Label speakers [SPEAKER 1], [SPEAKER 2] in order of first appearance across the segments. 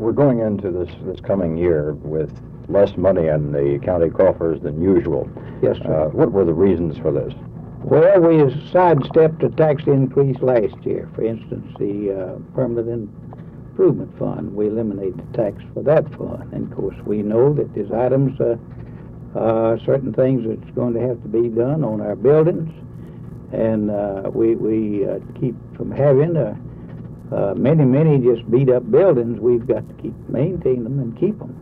[SPEAKER 1] We're going into this coming year with less money in the county coffers than usual.
[SPEAKER 2] Yes, sir.
[SPEAKER 1] What were the reasons for this?
[SPEAKER 2] Well, we sidestepped a tax increase last year. For instance, the Permanent Improvement Fund, we eliminated the tax for that fund. And, of course, we know that there's items, certain things that's going to have to be done on our buildings. And we keep from having many just beat-up buildings. We've got to keep maintaining them and keep them.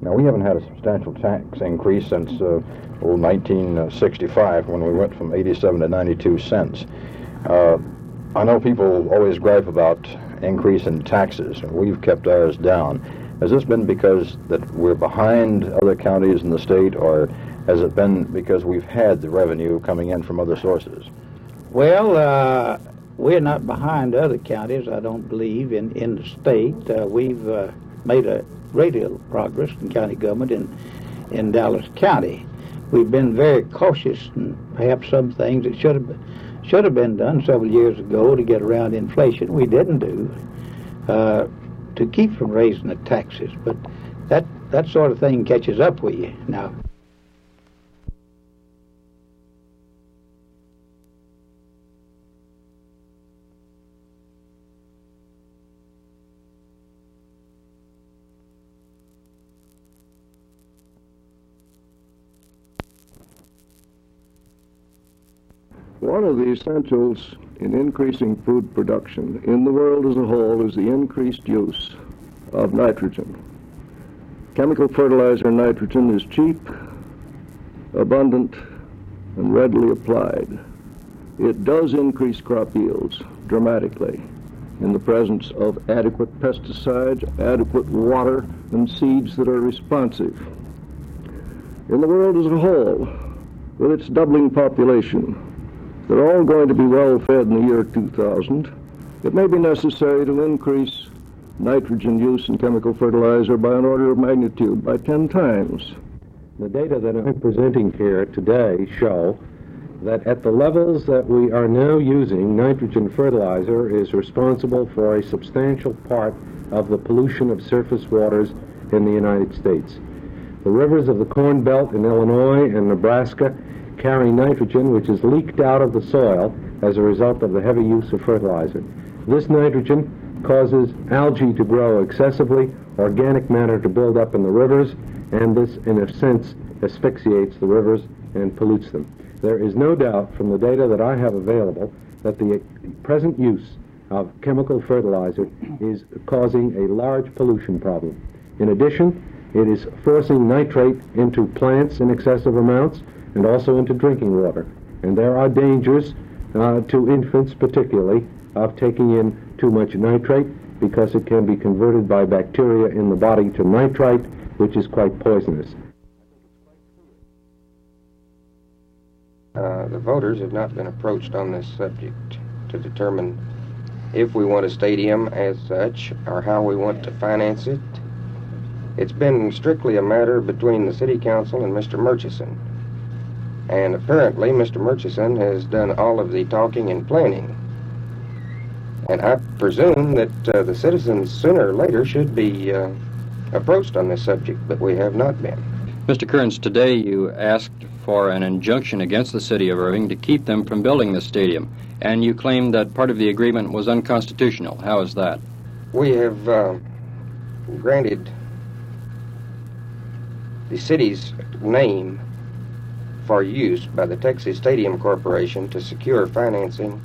[SPEAKER 1] Now, we haven't had a substantial tax increase since 1965, when we went from 87 to 92 cents. I know people always gripe about increase in taxes. We've kept ours down. Has this been because that we're behind other counties in the state, or has it been because we've had the revenue coming in from other sources?
[SPEAKER 2] Well, we're not behind other counties, I don't believe, in the state. We've made a great deal of progress in county government in Dallas County. We've been very cautious, and perhaps some things that should have been done several years ago to get around inflation we didn't do, to keep from raising the taxes. But that sort of thing catches up with you now.
[SPEAKER 3] One of the essentials in increasing food production in the world as a whole is the increased use of nitrogen. Chemical fertilizer nitrogen is cheap, abundant, and readily applied. It does increase crop yields dramatically in the presence of adequate pesticides, adequate water, and seeds that are responsive. In the world as a whole, with its doubling population, they're all going to be well fed in the year 2000. It may be necessary to increase nitrogen use in chemical fertilizer by an order of magnitude, by 10 times.
[SPEAKER 4] The data that I'm presenting here today show that at the levels that we are now using, nitrogen fertilizer is responsible for a substantial part of the pollution of surface waters in the United States. The rivers of the Corn Belt in Illinois and Nebraska carry nitrogen which is leaked out of the soil as a result of the heavy use of fertilizer. This nitrogen causes algae to grow excessively, organic matter to build up in the rivers, and this, in a sense, asphyxiates the rivers and pollutes them. There is no doubt from the data that I have available that the present use of chemical fertilizer is causing a large pollution problem. In addition, it is forcing nitrate into plants in excessive amounts and also into drinking water. And there are dangers to infants particularly of taking in too much nitrate, because it can be converted by bacteria in the body to nitrite, which is quite poisonous.
[SPEAKER 5] The voters have not been approached on this subject to determine if we want a stadium as such or how we want to finance it. It's been strictly a matter between the City Council and Mr. Murchison. And apparently Mr. Murchison has done all of the talking and planning. And I presume that the citizens sooner or later should be approached on this subject, but we have not been.
[SPEAKER 6] Mr. Kearns, today you asked for an injunction against the city of Irving to keep them from building the stadium, and you claimed that part of the agreement was unconstitutional. How is that?
[SPEAKER 5] We have granted the city's name for use by the Texas Stadium Corporation to secure financing.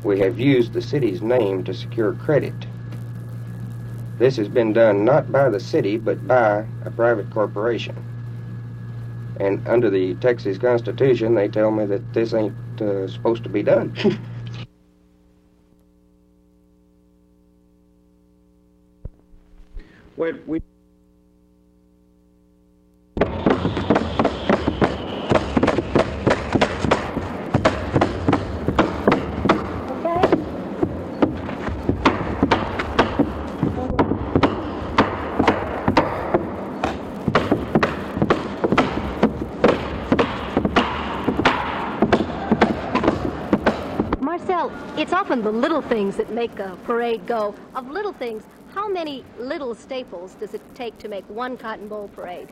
[SPEAKER 5] We have used the city's name to secure credit. This has been done not by the city, but by a private corporation. And under the Texas Constitution, they tell me that this ain't supposed to be done.
[SPEAKER 3] Well, we
[SPEAKER 7] It's often the little things that make a parade go. Of little things, how many little staples does it take to make one Cotton Bowl parade?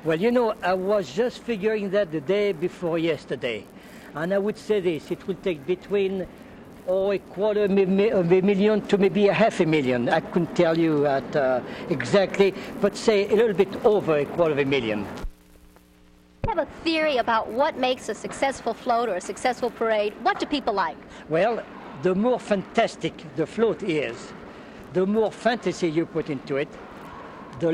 [SPEAKER 8] Well, you know, I was just figuring that the day before yesterday. And I would say this, it will take between a quarter of a million to maybe a half a million. I couldn't tell you exactly, but say a little bit over a quarter of a million.
[SPEAKER 7] Do you have a theory about what makes a successful float or a successful parade? What do people like?
[SPEAKER 8] Well, the more fantastic the float is, the more fantasy you put into it, the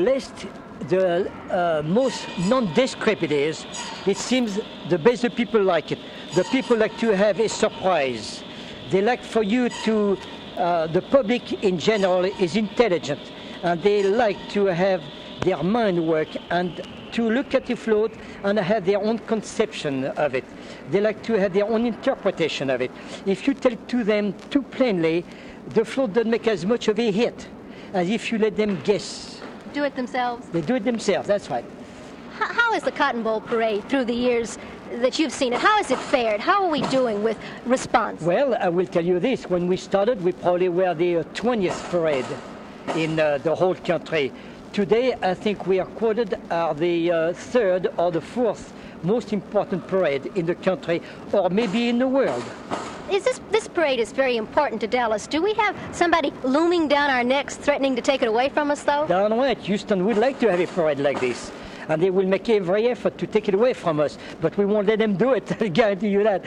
[SPEAKER 8] most nondescript it is, it seems the better people like it. The people like to have a surprise. They like for you to, the public in general is intelligent, and they like to have their mind work and to look at the float and have their own conception of it. They like to have their own interpretation of it. If you tell it to them too plainly, the float doesn't make as much of a hit as if you let them guess.
[SPEAKER 7] Do it themselves?
[SPEAKER 8] They do it themselves, that's right.
[SPEAKER 7] How is the Cotton Bowl parade through the years that you've seen it? How has it fared? How are we doing with response?
[SPEAKER 8] Well, I will tell you this. When we started, we probably were the 20th parade in the whole country. Today, I think we are quoted as the third or the fourth most important parade in the country, or maybe in the world.
[SPEAKER 7] This parade is very important to Dallas. Do we have somebody looming down our necks threatening to take it away from us, though?
[SPEAKER 8] Darn right. Houston would like to have a parade like this. And they will make every effort to take it away from us. But we won't let them do it, I guarantee you that.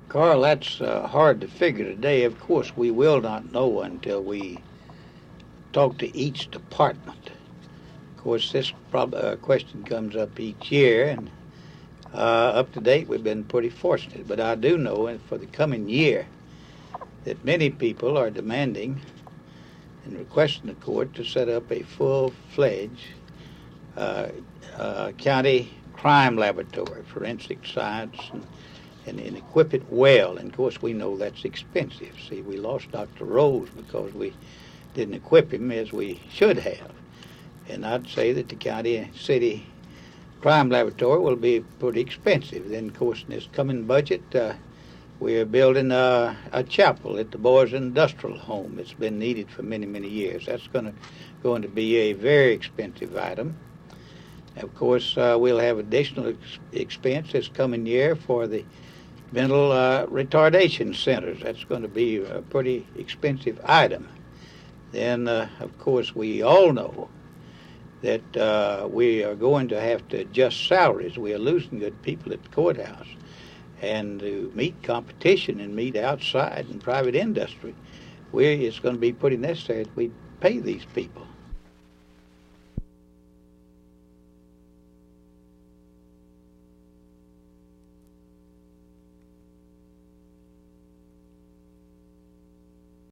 [SPEAKER 2] Carl, that's hard to figure today. Of course, we will not know until we talk to each department. Of course, this question comes up each year, and up to date, we've been pretty fortunate. But I do know, and for the coming year, that many people are demanding and requesting the court to set up a full-fledged county crime laboratory, forensic science, and equip it well. And of course, we know that's expensive. See, we lost Dr. Rose because we didn't equip him as we should have. And I'd say that the county city crime laboratory will be pretty expensive. Then, of course, in this coming budget, we're building a chapel at the Boys Industrial Home. It's been needed for many, many years. That's going to be a very expensive item. Of course, we'll have additional expense this coming year for the mental retardation centers. That's going to be a pretty expensive item. Then, of course, we all know that we are going to have to adjust salaries. We are losing good people at the courthouse. and to meet competition and meet outside and private industry, it's going to be pretty necessary that we pay these people.